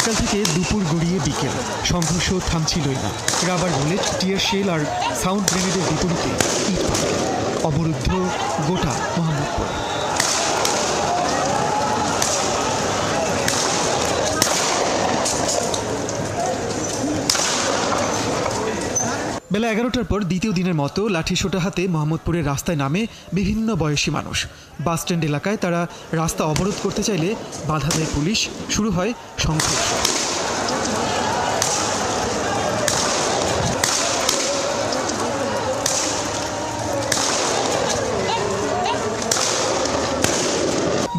সকাল থেকে দুপুর গড়িয়ে বিকেল সংঘর্ষ থামছিলই না। রাবার বুলেট, টিয়ার শেল আর সাউন্ড গ্রেনেডের বিপরীতে ইট পাথর, অবরুদ্ধ গোটা মোহাম্মদপুর। বেলা 11টার পর দ্বিতীয় দিনের মতো লাঠিসোঁটা হাতে মোহাম্মদপুরের রাস্তায় নামে বিভিন্ন বয়সী মানুষ। বাসস্ট্যান্ড এলাকায় তারা রাস্তা অবরোধ করতে চাইলে বাধা দেয় পুলিশ। শুরু হয় সংঘর্ষ।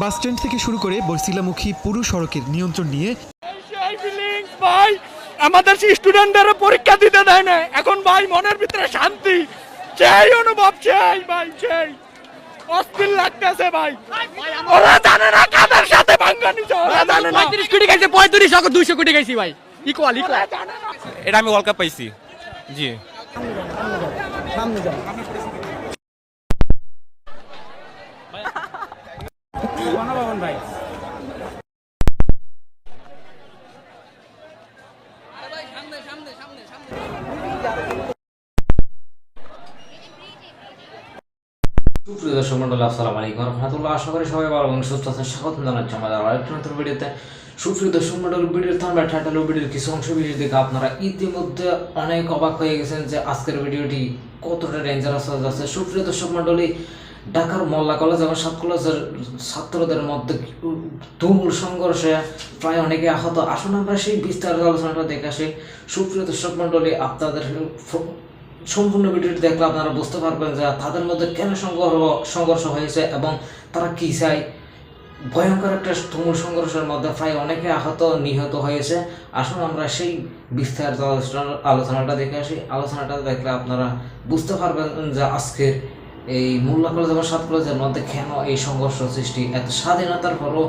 বাসস্ট্যান্ড থেকে শুরু করে বরছিলামুখী পুরো সড়কের নিয়ন্ত্রণ নিয়ে আমাদের স্টুডেন্টদের পরীক্ষা দিতে দেয় না। এখন ভাই মনের ভিতরে শান্তি চাই, অনুভব চাই ভাই, চাই। অস্থির লাগতেছে ভাই। ওরা জানে না কাদের সাথে ভাঙ্গা নিছে, ওরা জানে না। 35 কোটি খাইছে, 35 আর 200 কোটি খাইছি ভাই। ইকুয়াল। এটা আমি ওয়ার্ল্ড কাপ পাইছি। জি সামনে যাও। ভাই সুপ্রিয় দর্শক মন্ডলী, আসসালামু আলাইকুম ওয়া রাহমাতুল্লাহ। আশা করি সবাই ভালো এবং সুস্থ আছেন। স্বাগত জানাচ্ছি আমাদের আরেকটি নতুন ভিডিওতে। সুপ্রিয় দর্শক মন্ডলী, ভিডিওর থাম্বনেল, টাইটেল ও ভিডিওর কিছু অংশ বিশেষ দেখে আপনারা ইতিমধ্যে অনেক অবাক হয়ে গেছেন যে আজকের ভিডিওটি কতটা ডেঞ্জারাস হয়ে যাচ্ছে। সুপ্রিয় দর্শক মন্ডলী, ঢাকার মোল্লা কলেজ এবং সাত কলেজের ছাত্রদের মধ্যে তুমুল সংঘর্ষে প্রায় অনেকে আহত। আসুন আমরা সেই বিস্তারিত আলোচনাটা দেখে আসি। সুপ্রিয় দর্শক মন্ডলী, আপনাদের সম্পূর্ণ ভিডিওটি দেখলে আপনারা বুঝতে পারবেন যে তাদের মধ্যে কেন সংঘর্ষ হয়েছে এবং তারা কী চায়। ভয়ঙ্কর একটা তুমুল সংঘর্ষের মধ্যে প্রায় অনেকে আহত, নিহত হয়েছে। আসুন আমরা সেই বিস্তারিত আলোচনাটা দেখে আসি। আলোচনাটা দেখলে আপনারা বুঝতে পারবেন যে আজকের এই মোল্লা কলেজ এবং সাত কলেজের মধ্যে কেন এই সংঘর্ষ সৃষ্টি। এত স্বাধীনতার পরও,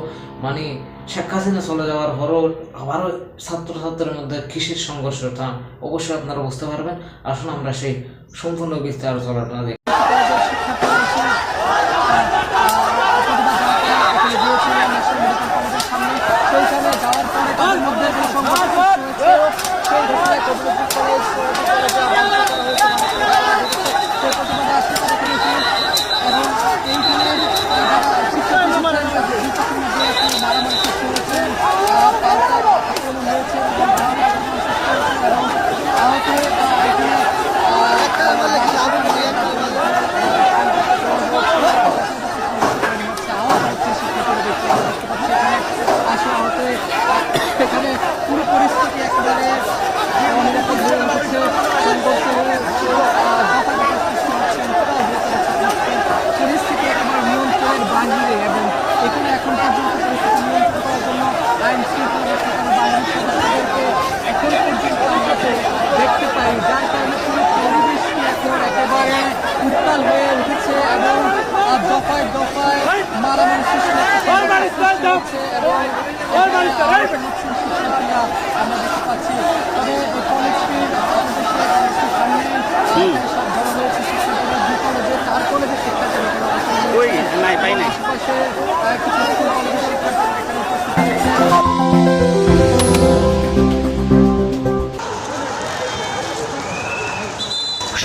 মানে শেখ হাসিনা চলে যাওয়ার পরও আবারও ছাত্রছাত্রীর মধ্যে কিসের সংঘর্ষটা অবশ্যই আপনারা বুঝতে পারবেন। আসুন আমরা সেই সম্পূর্ণ বিস্তার আলোচনাটা দেখি।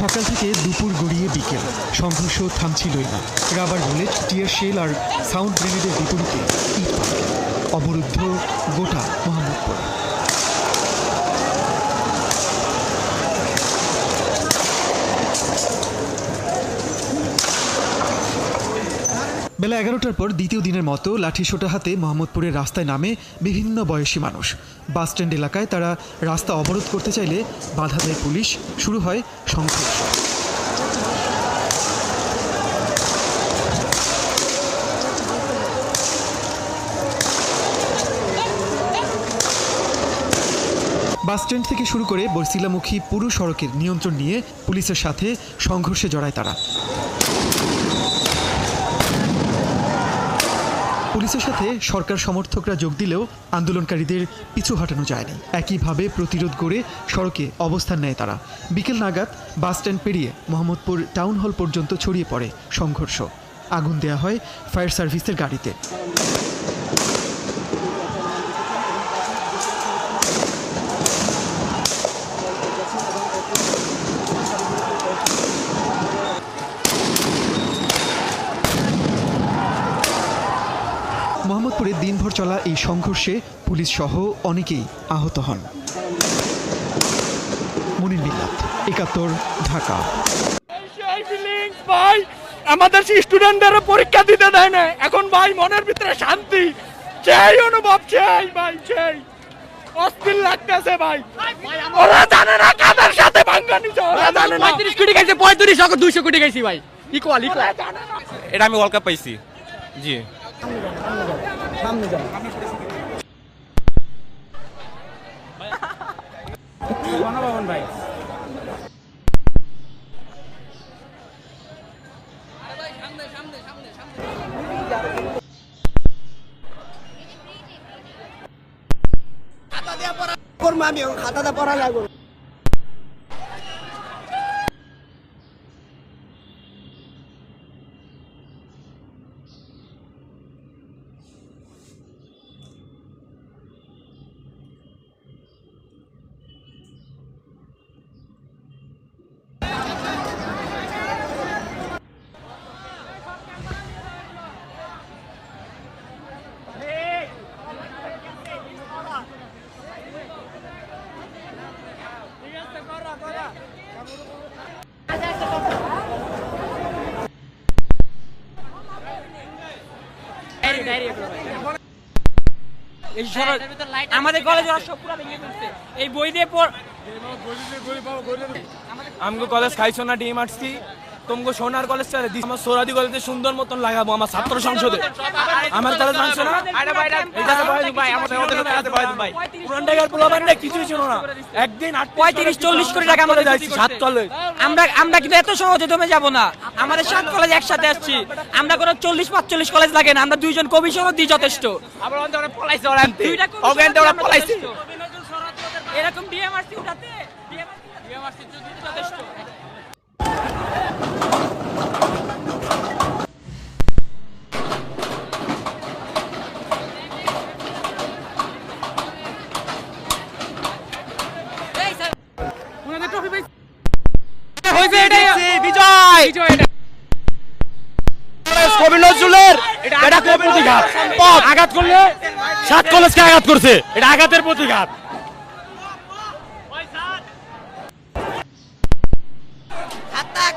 সকাল থেকে দুপুর গড়িয়ে বিকেল সংঘর্ষ থামছিলই না। রাবার বুলেট, টিয়ার শেল আর সাউন্ড গ্রেনেডের বিপরীতে ইট পাথর, অবরুদ্ধ গোটা মোহাম্মদপুর। বেলা 11টার পর দ্বিতীয় দিনের মতো লাঠিসোঁটা হাতে মোহাম্মদপুরের রাস্তায় নামে বিভিন্ন বয়সী মানুষ। বাসস্ট্যান্ড এলাকায় তারা রাস্তা অবরোধ করতে চাইলে বাধা দেয় পুলিশ। শুরু হয় সংঘর্ষ। বাসস্ট্যান্ড থেকে শুরু করে বরছিলামুখী পুরো সড়কের নিয়ন্ত্রণ নিয়ে পুলিশের সাথে সংঘর্ষে জড়ায় তারা। পুলিশের সাথে সরকার সমর্থকরা যোগ দিলেও আন্দোলনকারীদের পিছু হটানো যায়নি। একইভাবে প্রতিরোধ করে সড়কে অবস্থান নেয় তারা। বিকেল নাগাদ বাসস্ট্যান্ড পেরিয়ে মোহাম্মদপুর টাউন হল পর্যন্ত ছড়িয়ে পড়ে সংঘর্ষ। আগুন দেয়া হয় ফায়ার সার্ভিসের গাড়িতে। পরপর চলা এই সংঘর্ষে পুলিশ সহ অনেকেই আহত হন। মুনির মিল্লাত, ৭১, ঢাকা। সেই ফিলিংস ভাই, আমাদের স্টুডেন্টদের পরীক্ষা দিতে দেয় না। এখন ভাই মনের ভিতরে শান্তি, সেই অনুভব, সেই ভাই, সেই অস্থির লাগতেছে ভাই। ওরা জানে না কাদের সাথে ভাঙ্গা নিছে, ওরা জানে না। 35 কোটি খাইছে, 35 200 কোটি খাইছি ভাই। ইকুয়াল ওরা জানে না। এটা আমি ওয়ার্ল্ড কাপ পাইছি। জি আমি খাতাটা পড়া লাগবে। আমাদের কলেজে সব পুরো ভেঙে ফেলছে এই বই দিয়ে আমগো কলেজ খাইছো না ডিম আসছি তোমাকে সোনার কলেজ চালে দিস আমার সোরাদি কলেজে সুন্দর মতন লাগাবো আমার ছাত্র সংসদে আমার কলেজ মানছো না পুরান ঢাকার পোলাপানরা কিছুই ছিল না একদিন 35-40 কোটি টাকা আমাদের যাইছি সাত কলেজ আমরা কিন্তু এত সহজে দমে যাব না আমাদের 7 কলেজ একসাথে আসছি আমরা কোনো 40-45 কলেজ লাগে না আমরা দুইজন কমিশনও দিই যথেষ্ট আবার ওরা পলাইছে ওরা ওখান থেকে ওরা পলাইছে এরকম ডিএমআরসি উঠাতে ডিএমআরসি যথেষ্ট আঘাত করলে 7 কলেজকে আঘাত করছে এটা আঘাতের প্রতিঘাত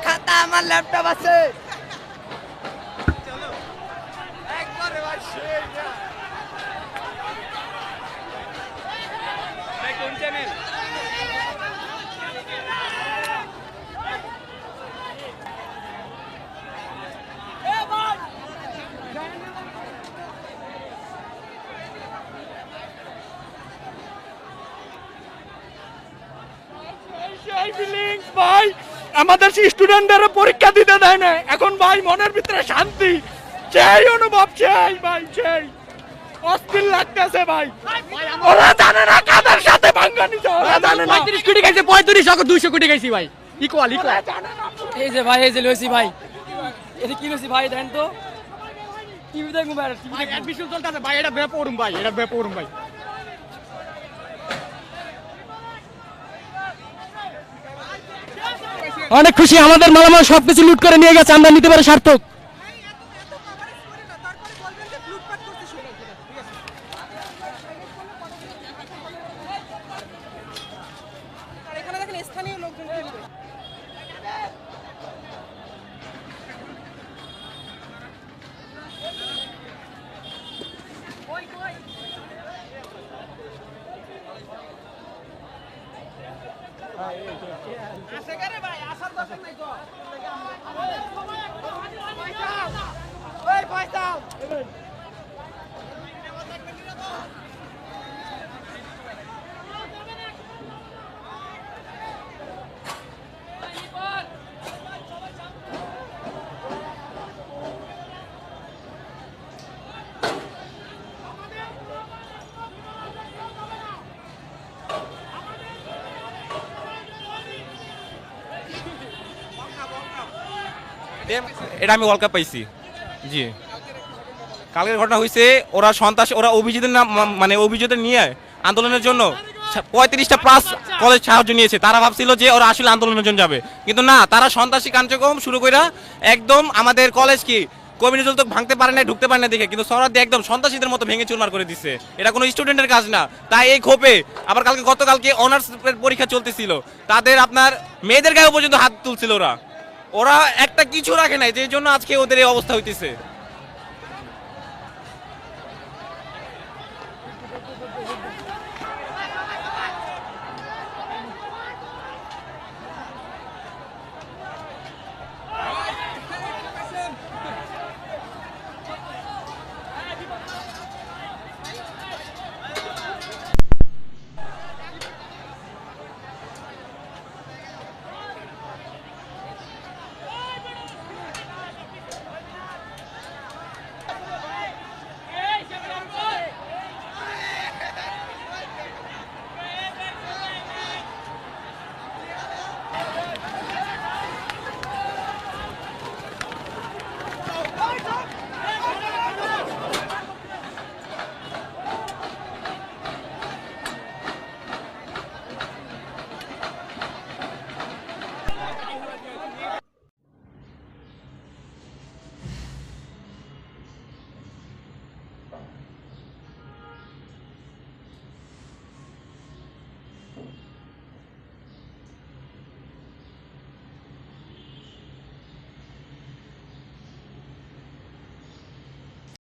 খাতা আমার ল্যাপটপ আছে। সেই ফিলিংস ভাই, আমাদের স্টুডেন্টদের পরীক্ষা দিতে দেয় না। এখন ভাই মনের ভিতরে শান্তি, সেই অনুভব, সেই ভাই, সেই অস্থির লাগতেছে ভাই। ওরা জানে না কাদের সাথে ভাঙ্গা নিছে, ওরা জানে না। 35 কোটি খাইছে, 35 200 কোটি খাইছি ভাই। ইকুয়াল ওরা জানে না। এই যে ভাই এই যে লইছি ভাই এটা কি লইছি ভাই দেন তো টিভি দেখো ভাই টিভি অ্যাডমিশন চলতেছে ভাই এটা বেপরুম ভাই এটা বেপরুম ভাই অনেক খুশি আমাদের মালামাল সবকিছু লুট করে নিয়ে গেছে আমরা নিতে পারি সার্থক এটা আমি ওয়ার্ল্ড কাপ পাইছি। জি কালকের ঘটনা হয়েছে ওরা সন্ত্রাস ওরা অভিযোগের নাম মানে অভিযোগের নিয়ে আন্দোলনের জন্য 35টা প্লাস কলেজ সাহায্য নিয়েছে। তারা ভাবছিল যে ওরা আসলে আন্দোলনের জন্য যাবে, কিন্তু না, তারা সন্ত্রাসী কার্যক্রম শুরু করে একদম আমাদের কলেজ কি কবি নজরুল তো ভাঙতে পারে না, ঢুকতে পারে না দেখে, কিন্তু সোহরাওয়ার্দী একদম সন্ত্রাসীদের মতো ভেঙে চুরমার করে দিচ্ছে। এটা কোনো স্টুডেন্টের কাজ না। তাই এই ক্ষোভে আবার গতকালকে অনার্স পরীক্ষা চলতেছিল, তাদের আপনার মেয়েদের গায়ে পর্যন্ত হাত তুলছিল ওরা একটা কিছু রাখে নাই, যে জন্য আজকে ওদের এই অবস্থা হইতেছে।